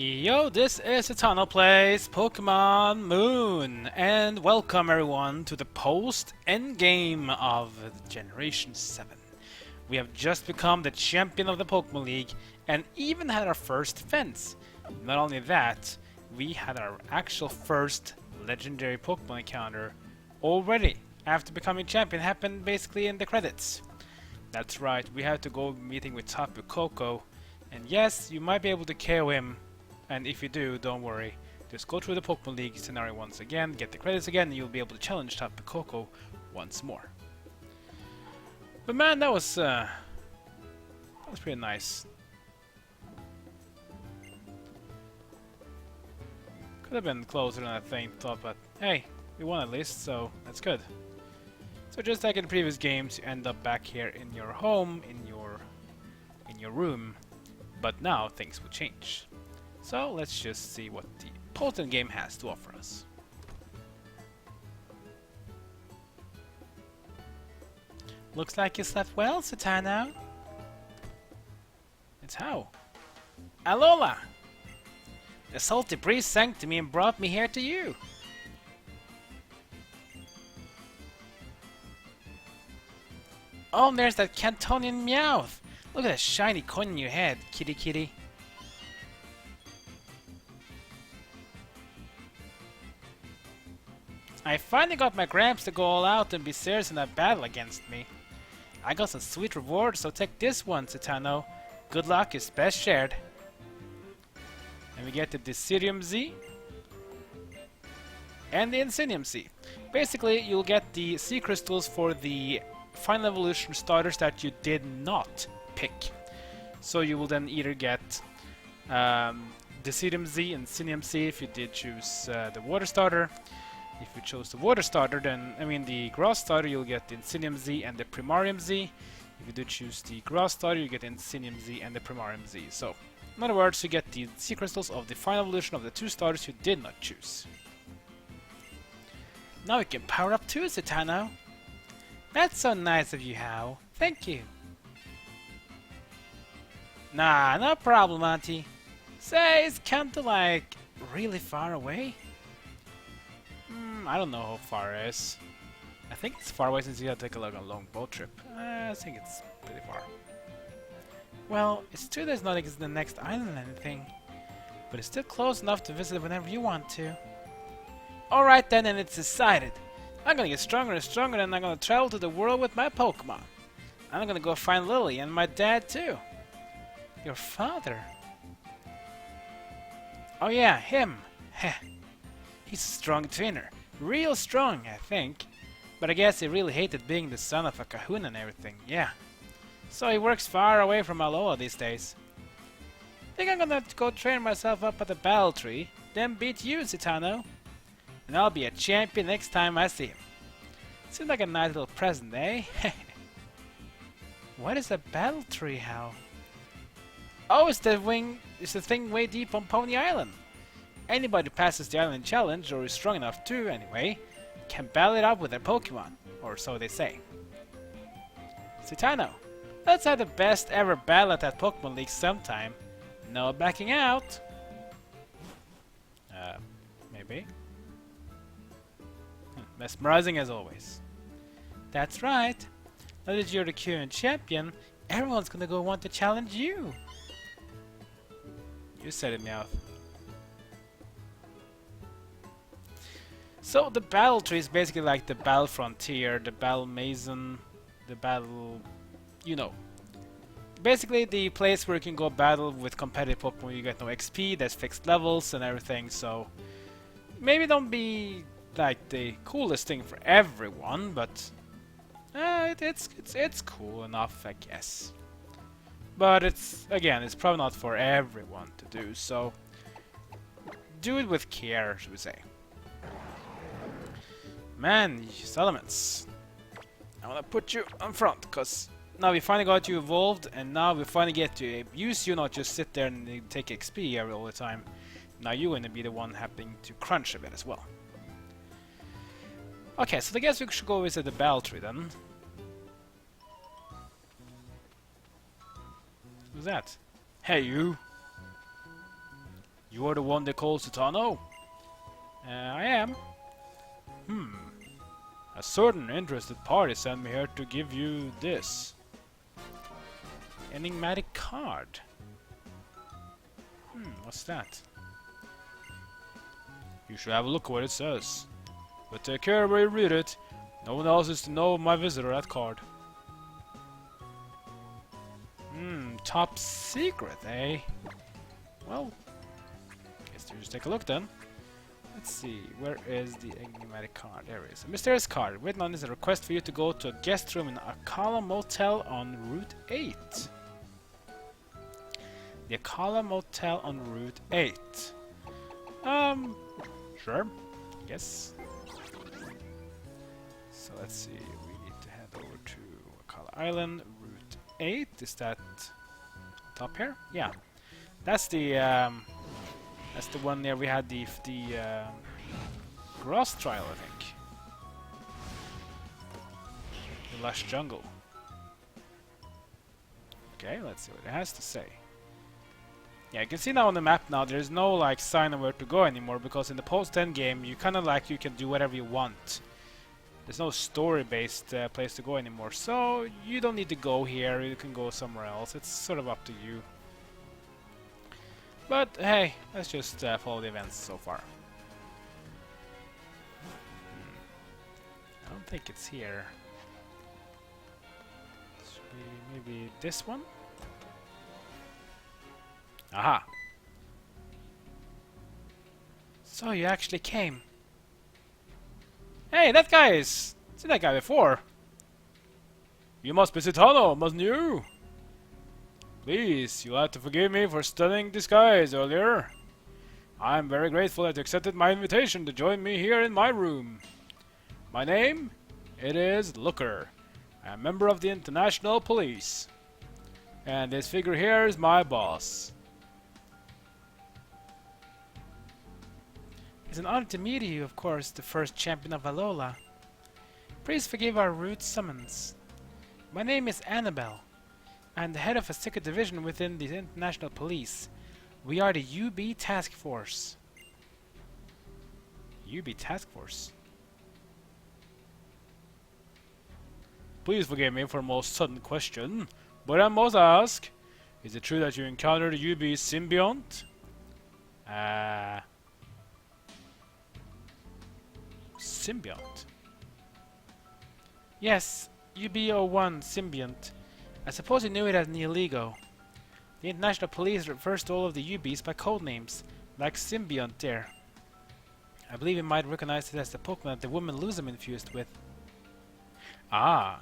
Yo, this is Eternal Plays Pokemon Moon, and welcome everyone to the post-endgame of Generation 7. We have just become the champion of the Pokemon League, and even had our first fence. Not only that, we had our actual first legendary Pokemon encounter already, after becoming champion, happened basically in the credits. That's right, we had to go meeting with Tapu Koko, and yes, you might be able to KO him. And if you do, don't worry. Just go through the Pokemon League scenario once again, get the credits again, and you'll be able to challenge Tapu Koko once more. But man, that was pretty nice. Could have been closer than I thought, but hey, we won at least, so that's good. So just like in previous games, you end up back here in your home, in your room, but now things will change. So let's just see what the potent game has to offer us. Looks like you slept well, Satano. It's how? Alola! The salty breeze sang to me and brought me here to you. Oh, and there's that Cantonian Meowth. Look at that shiny coin in your head, kitty kitty. I finally got my Gramps to go all out and be serious in that battle against me. I got some sweet rewards, so take this one, Citano. Good luck is best shared. And we get the Deciduum Z and the Insinium Z. Basically, you'll get the Sea Crystals for the Final Evolution starters that you did not pick. So you will then either get Deciduum Z and Insinium Z if you did choose the Water starter. If you chose the Water starter, then, the Grass starter, you'll get the Insinium Z and the Primarium Z. If you do choose the Grass starter, you get the Insinium Z and the Primarium Z. So, in other words, you get the Sea Crystals of the final evolution of the two starters you did not choose. Now we can power up too, Citano. That's so nice of you, Hao. Thank you. Nah, no problem, Auntie. Say, is Kanto like really far away? I don't know how far it is. I think it's far away since you gotta take a long boat trip. I think it's pretty far. Well, it's true there's not the next island or anything, but it's still close enough to visit whenever you want to. Alright then, and it's decided. I'm gonna get stronger and stronger, and I'm gonna travel to the world with my Pokemon. I'm gonna go find Lily and my dad too. Your father? Oh yeah, him. Heh. He's a strong trainer. Real strong, I think. But I guess he really hated being the son of a kahuna and everything, yeah. So he works far away from Alola these days. Think I'm gonna go train myself up at the Battle Tree, then beat you, Citano. And I'll be a champion next time I see him. Seems like a nice little present, eh? What is a Battle Tree, Hal? Oh, it's the thing way deep on Pony Island. Anybody who passes the island challenge, or is strong enough to anyway, can battle it out with their Pokemon, or so they say. Citano, let's have the best ever battle at that Pokemon League sometime. No backing out. Maybe. Mesmerizing as always. That's right. Now that you're the current champion, everyone's gonna go want to challenge you. You said it, Meowth. So the battle tree is basically like the battle frontier, the battle mason, the battle, basically the place where you can go battle with competitive Pokemon. You get no XP, there's fixed levels and everything, so maybe don't be like the coolest thing for everyone, but it's cool enough, I guess. But it's probably not for everyone to do, so do it with care, should we say. Man, Salamence, I wanna put you on front, because now we finally got you evolved, and now we finally get to use you, not just sit there and take XP all the time. Now you're gonna be the one having to crunch a bit as well. Okay, so I guess we should go visit the Battle Tree then. Who's that? Hey, you! You You are the one they call Satano? I am. A certain interested party sent me here to give you this. Enigmatic Card. What's that? You should have a look at what it says. But take care where you read it. No one else is to know of my visitor that card. Top secret, eh? Well, guess we'll just take a look then. Let's see, where is the Enigmatic Card? There it is. A mysterious card. Written on is a request for you to go to a guest room in Akala Motel on Route 8. The Akala Motel on Route 8. Sure. Yes. So let's see, we need to head over to Akala Island, Route 8. Is that top here? Yeah. That's the one there we had the grass trial, I think. The lush jungle. Okay, let's see what it has to say. Yeah, you can see now on the map now there's no like sign of where to go anymore, because in the post-end game you kind of like you can do whatever you want. There's no story-based place to go anymore, so you don't need to go here, you can go somewhere else. It's sort of up to you. But hey, let's just follow the events so far. I don't think it's here. Should be maybe this one? Aha! So you actually came. Hey, that guy is... I've seen that guy before. You must be Citano, mustn't you? Please, you'll have to forgive me for studying disguise earlier. I'm very grateful that you accepted my invitation to join me here in my room. My name? It is Looker. I'm a member of the International Police. And this figure here is my boss. It's an honor to meet you, of course, the first champion of Alola. Please forgive our rude summons. My name is Anabel. I'm the head of a secret division within the International Police. We are the UB Task Force. UB Task Force? Please forgive me for a most sudden question, but I must ask, is it true that you encountered a UB symbiont? Symbiont? Yes, UB01 symbiont. I suppose you knew it as Nihiligo. The International Police refers to all of the UBs by code names, like Symbiont there. I believe you might recognize it as the Pokemon that the woman Luzum infused with. Ah.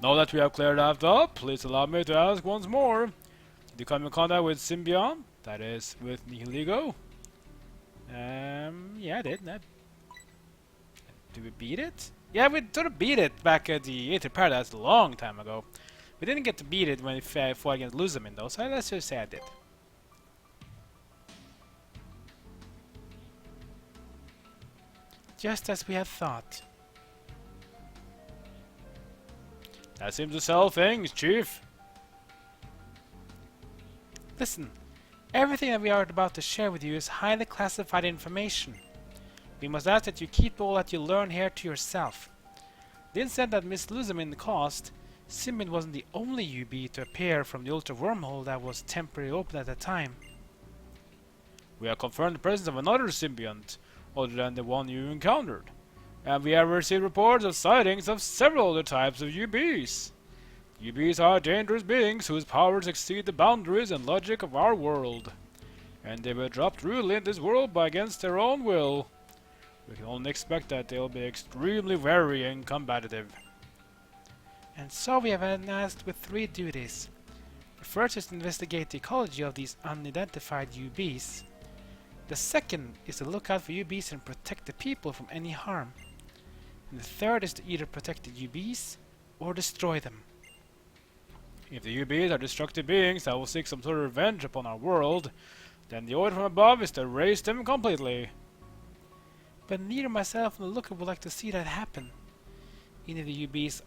Now that we have cleared that up, please allow me to ask once more. Did you come in contact with Symbiont? That is, with Nihiligo? Yeah, I did. Did we beat it? Yeah, we sort of beat it back at the Aether Paradise a long time ago. We didn't get to beat it when we fought against Luzamin though, so let's just say I did. Just as we had thought. That seems to sell things, Chief. Listen, everything that we are about to share with you is highly classified information. We must ask that you keep all that you learn here to yourself. The incident that Miss Luzamin caused, Symbiont wasn't the only UB to appear from the Ultra Wormhole that was temporarily open at the time. We have confirmed the presence of another Symbiont, other than the one you encountered, and we have received reports of sightings of several other types of UBs. UBs are dangerous beings whose powers exceed the boundaries and logic of our world, and they were dropped rudely in this world by against their own will. We can only expect that they will be extremely wary and combative. And so we have been asked with 3 duties. The first is to investigate the ecology of these unidentified UBs. The second is to look out for UBs and protect the people from any harm. And the third is to either protect the UBs or destroy them. If the UBs are destructive beings that will seek some sort of revenge upon our world, then the order from above is to erase them completely. But neither myself nor Looker would like to see that happen. Even if the UBs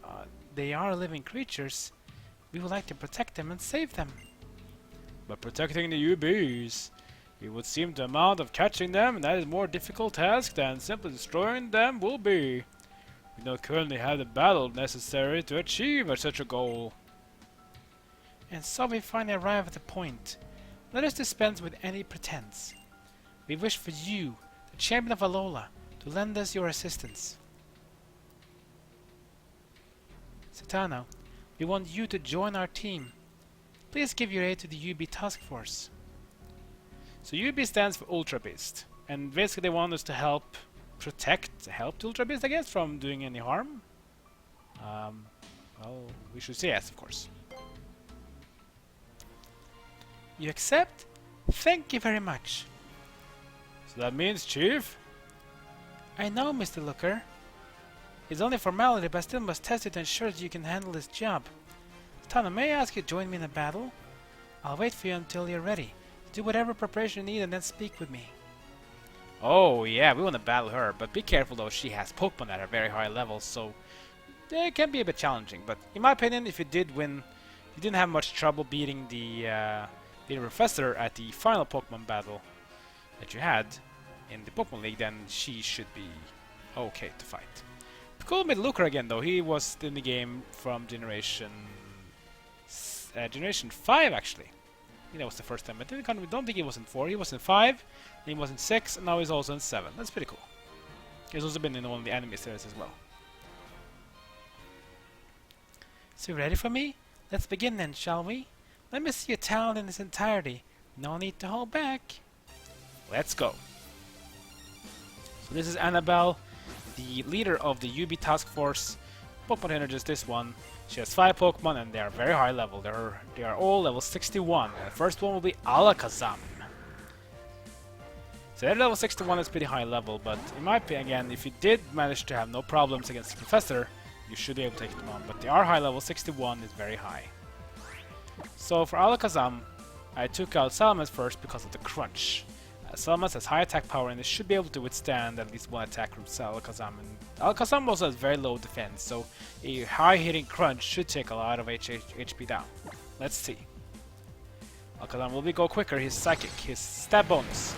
they are living creatures, we would like to protect them and save them. But protecting the UBs, It would seem the amount of catching them, and that is a more difficult task than simply destroying them will be. We don't currently have the battle necessary to achieve such a goal. And so we finally arrive at the point. Let us dispense with any pretense. We wish for you, the champion of Alola, to lend us your assistance. Satano, we want you to join our team. Please give your aid to the UB task force. So UB stands for Ultra Beast, and basically they want us to help Ultra Beast, I guess, from doing any harm. Well, we should say yes, of course. You accept? Thank you very much. So that means, Chief? I know, Mr. Looker. It's only formality, but I still must test it to ensure that you can handle this job. Tana, may I ask you to join me in a battle? I'll wait for you until you're ready. Do whatever preparation you need and then speak with me. Oh yeah, we want to battle her, but be careful though, she has Pokemon at a very high level, so it can be a bit challenging. But in my opinion, if you did win, you didn't have much trouble beating the Professor at the final Pokemon battle that you had in the Pokemon League, then she should be okay to fight. Cool with Looker again though, he was in the game from Generation 5 actually. I think that was the first time, but I don't think he was in 4, he was in 5, then he was in 6, and now he's also in 7. That's pretty cool. He's also been in one of the anime series as well. So you ready for me? Let's begin then, shall we? Let me see your talent in its entirety. No need to hold back. Let's go. So this is Anabel, the leader of the UB Task Force. Pokemon Trainer, just this one. She has 5 Pokemon and they are very high level. They are all level 61. The first one will be Alakazam. So that level 61 is pretty high level, but in my opinion, again, if you did manage to have no problems against the Professor, you should be able to take them on. But they are high level, 61 is very high. So for Alakazam, I took out Salamence first because of the crunch. Salamence has high attack power and it should be able to withstand at least one attack from Alakazam. And Alakazam also has very low defense, so a high hitting crunch should take a lot of HP down. Let's see. Alakazam will go quicker, his psychic, his stab bonus.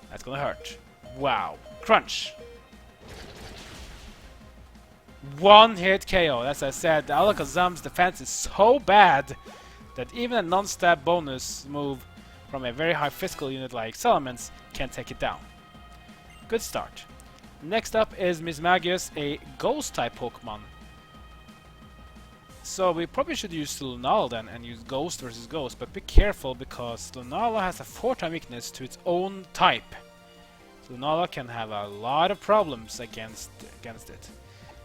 That's gonna hurt. Wow. Crunch. One hit KO. As I said, Alakazam's defense is so bad that even a non-stab bonus move from a very high physical unit like Salamence can take it down. Good start. Next up is Mismagius, a Ghost-type Pokemon. So we probably should use Lunala then and use Ghost versus Ghost, but be careful because Lunala has a 4-time weakness to its own type. Lunala can have a lot of problems against it.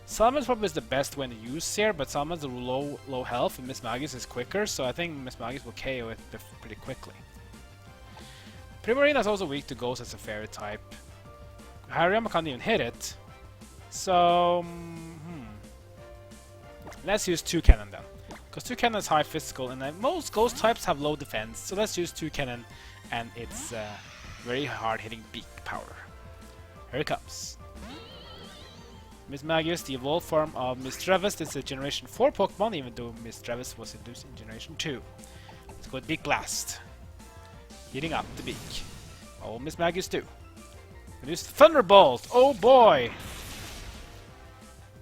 Salamence probably is the best one to use here, but Salamence is low health and Mismagius is quicker, so I think Mismagius will KO it pretty quickly. Primarina is also weak to Ghost as a fairy type. Hariyama can't even hit it. So let's use Toucannon then. Because Toucannon is high physical and most Ghost types have low defense. So let's use Toucannon and its very hard hitting beak power. Here it comes. Mismagius, the evolved form of Misdreavus. This is a Generation 4 Pokemon, even though Misdreavus was introduced in Generation 2. Let's go with Beak Blast. Heating up the beak. What will Mismagius do? Use Thunderbolt! Oh boy!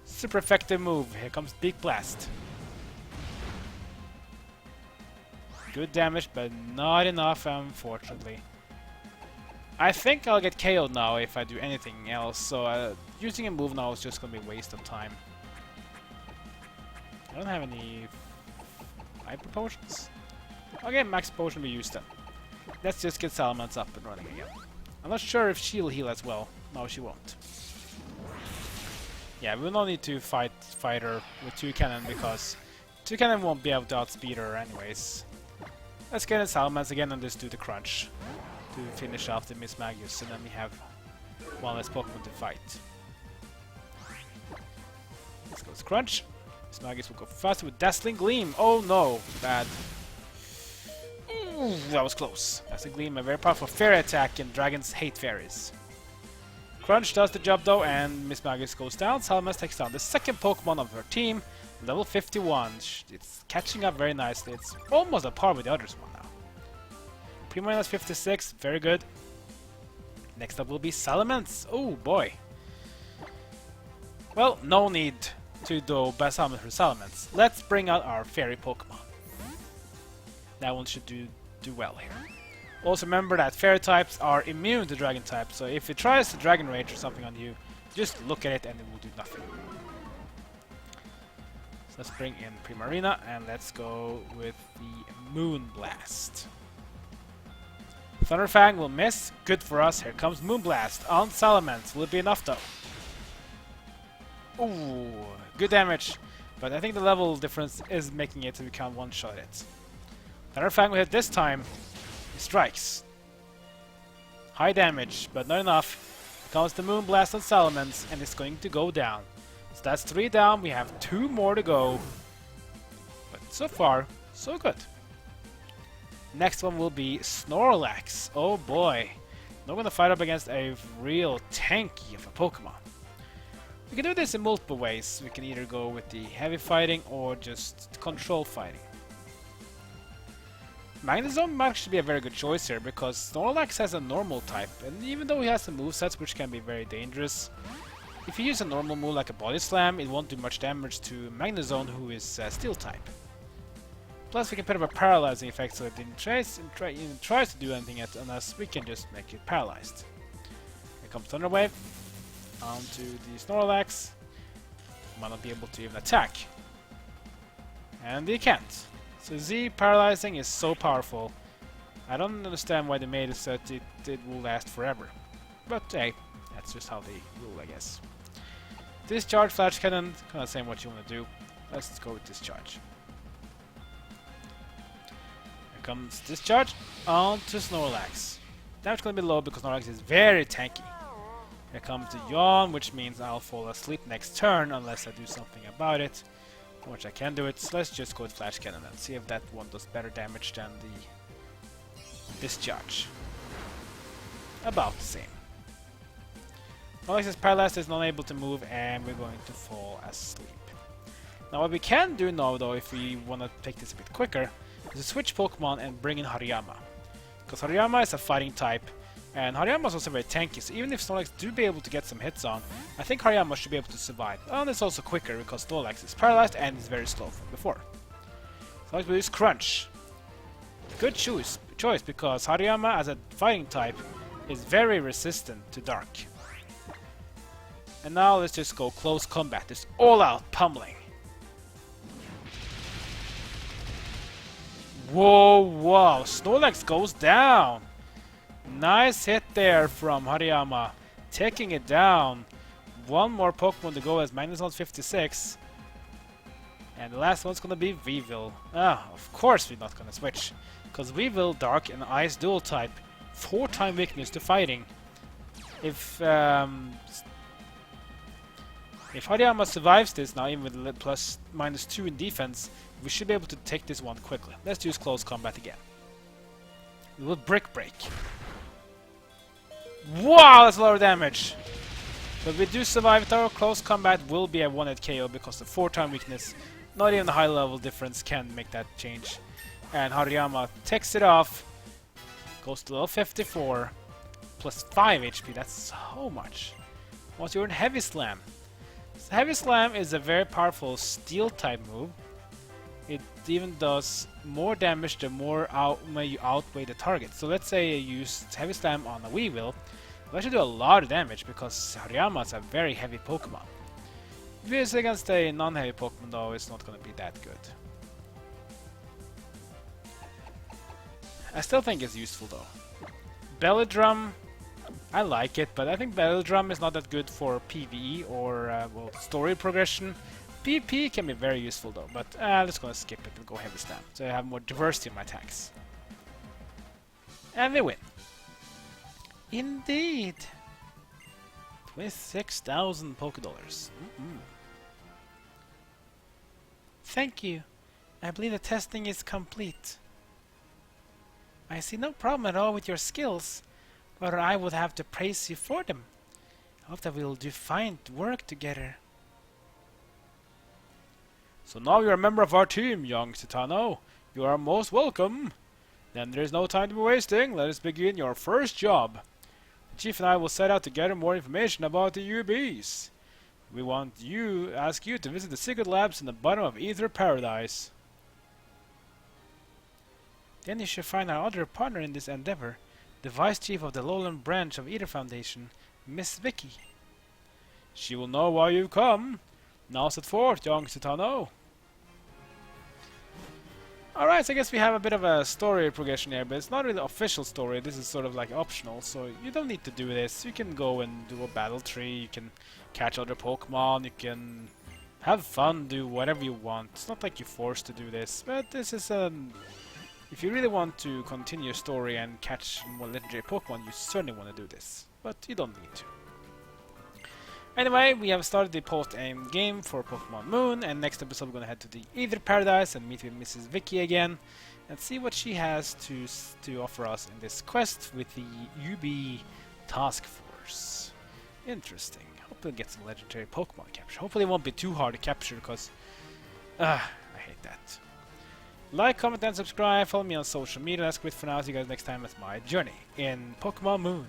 Super effective move. Here comes Beak Blast. Good damage, but not enough, unfortunately. I think I'll get KO'd now if I do anything else, so using a move now is just gonna be a waste of time. I don't have any hyper potions. Okay, max potion we use then. Let's just get Salamence up and running again. I'm not sure if she'll heal as well. No, she won't. Yeah, we'll not need to fight her with Toucannon because Toucannon won't be able to outspeed her anyways. Let's get in Salamence again and just do the crunch to finish off the Mismagius, and then we have one less Pokemon to fight. Let's go with crunch. Mismagius will go faster with Dazzling Gleam. Oh no, bad. Ooh, that was close. Dazzling Gleam, a very powerful fairy attack, and dragons hate fairies. Crunch does the job though, and Mismagius goes down. Salamence takes down the second Pokemon of her team, level 51. It's catching up very nicely. It's almost at par with the others one now. Pre-minus 56, very good. Next up will be Salamence. Oh boy. Well, no need to do best summon for Salamence. Let's bring out our fairy Pokemon. That one should do well here. Also remember that fairy types are immune to dragon types, so if it tries to Dragon Rage or something on you, just look at it and it will do nothing. So let's bring in Primarina and let's go with the Moonblast. Thunderfang will miss. Good for us. Here comes Moonblast on Salamence. Will it be enough though? Ooh, good damage. But I think the level difference is making it so we can't one-shot it. Thunderfang will hit this time. He strikes. High damage, but not enough. Here comes the Moonblast on Salamence, and it's going to go down. So that's 3 down. We have 2 more to go. But so far, so good. Next one will be Snorlax. Oh boy. Now we're going to fight up against a real tanky of a Pokemon. We can do this in multiple ways. We can either go with the heavy fighting or just control fighting. Magnezone might actually be a very good choice here because Snorlax has a normal type, and even though he has some movesets which can be very dangerous, if you use a normal move like a Body Slam, it won't do much damage to Magnezone, who is Steel type. Plus we can put up a paralyzing effect so it didn't even tries to do anything on us, we can just make it paralyzed. Here comes Thunder Wave onto the Snorlax. Might not be able to even attack. And he can't. So Z paralyzing is so powerful. I don't understand why they made it so that it will last forever. But hey, that's just how they rule, I guess. Discharge Flash Cannon, kind of saying what you want to do. Let's go with Discharge. Here comes Discharge onto Snorlax. Damage going to be low because Snorlax is very tanky. Here comes the Yawn, which means I'll fall asleep next turn unless I do something about it. Which I can do it, so let's just go with Flash Cannon and see if that one does better damage than the Discharge. About the same. Snorlax is paralyzed, is not able to move, and we're going to fall asleep. Now what we can do now though, if we want to take this a bit quicker, is to switch Pokemon and bring in Hariyama. Because Hariyama is a fighting type, and Hariyama is also very tanky, so even if Snorlax do be able to get some hits on, I think Hariyama should be able to survive. And it's also quicker because Snorlax is paralyzed and is very slow from before. Snorlax will use Crunch. Good choice because Hariyama as a fighting type is very resistant to Dark. And now let's just go close combat, just all out pummeling. Whoa, wow, Snorlax goes down. Nice hit there from Hariyama, taking it down. One more Pokemon to go as Magnezone 56. And the last one's gonna be Weavile. Ah, of course we're not gonna switch. Because Weavile, Dark and Ice dual type, 4-time weakness to fighting. If Hariyama survives this now, even with plus -2 in defense, we should be able to take this one quickly. Let's use close combat again. We will Brick Break. Wow, that's a lot of damage. But we do survive it. Our close combat will be a 1-hit KO because the 4-time weakness, not even the high level difference can make that change. And Hariyama takes it off. Goes to level 54. Plus 5 HP, that's so much. Once you're in Heavy Slam. So Heavy Slam is a very powerful steel type move. It even does more damage the more you outweigh the target. So let's say you use Heavy Slam on a Weavile. It'll actually do a lot of damage because Hariyama is a very heavy Pokemon. If you use it against a non-heavy Pokemon though, it's not going to be that good. I still think it's useful though. Belly Drum, I like it, but I think Belly Drum is not that good for PvE or well, story progression. PvP can be very useful though, but I'm just gonna skip it and go Heavy Slam, so I have more diversity in my attacks. And we win. Indeed! 26,000 Pokédollars. Thank you. I believe the testing is complete. I see no problem at all with your skills, but I would have to praise you for them. I hope that we'll do fine work together. So now you're a member of our team, young Citano. You are most welcome. Then there is no time to be wasting. Let us begin your first job. The Chief and I will set out to gather more information about the UBs. We want to ask you to visit the secret labs in the bottom of Ether Paradise. Then you should find our other partner in this endeavor, the Vice Chief of the Lowland branch of Ether Foundation, Miss Vicky. She will know why you've come. Now set forth, young Citano. Alright, so I guess we have a bit of a story progression here, but it's not really official story. This is sort of like optional, so you don't need to do this. You can go and do a battle tree, you can catch other Pokemon, you can have fun, do whatever you want. It's not like you're forced to do this, but this is if you really want to continue your story and catch more legendary Pokemon, you certainly want to do this, but you don't need to. Anyway, we have started the post-end game for Pokemon Moon, and next episode we're going to head to the Ether Paradise and meet with Mrs. Vicky again, and see what she has to offer us in this quest with the UB Task Force. Interesting. Hopefully we'll get some legendary Pokemon capture. Hopefully it won't be too hard to capture, because I hate that. Like, comment, and subscribe. Follow me on social media. That's quit for now. See you guys next time. That's my journey in Pokemon Moon.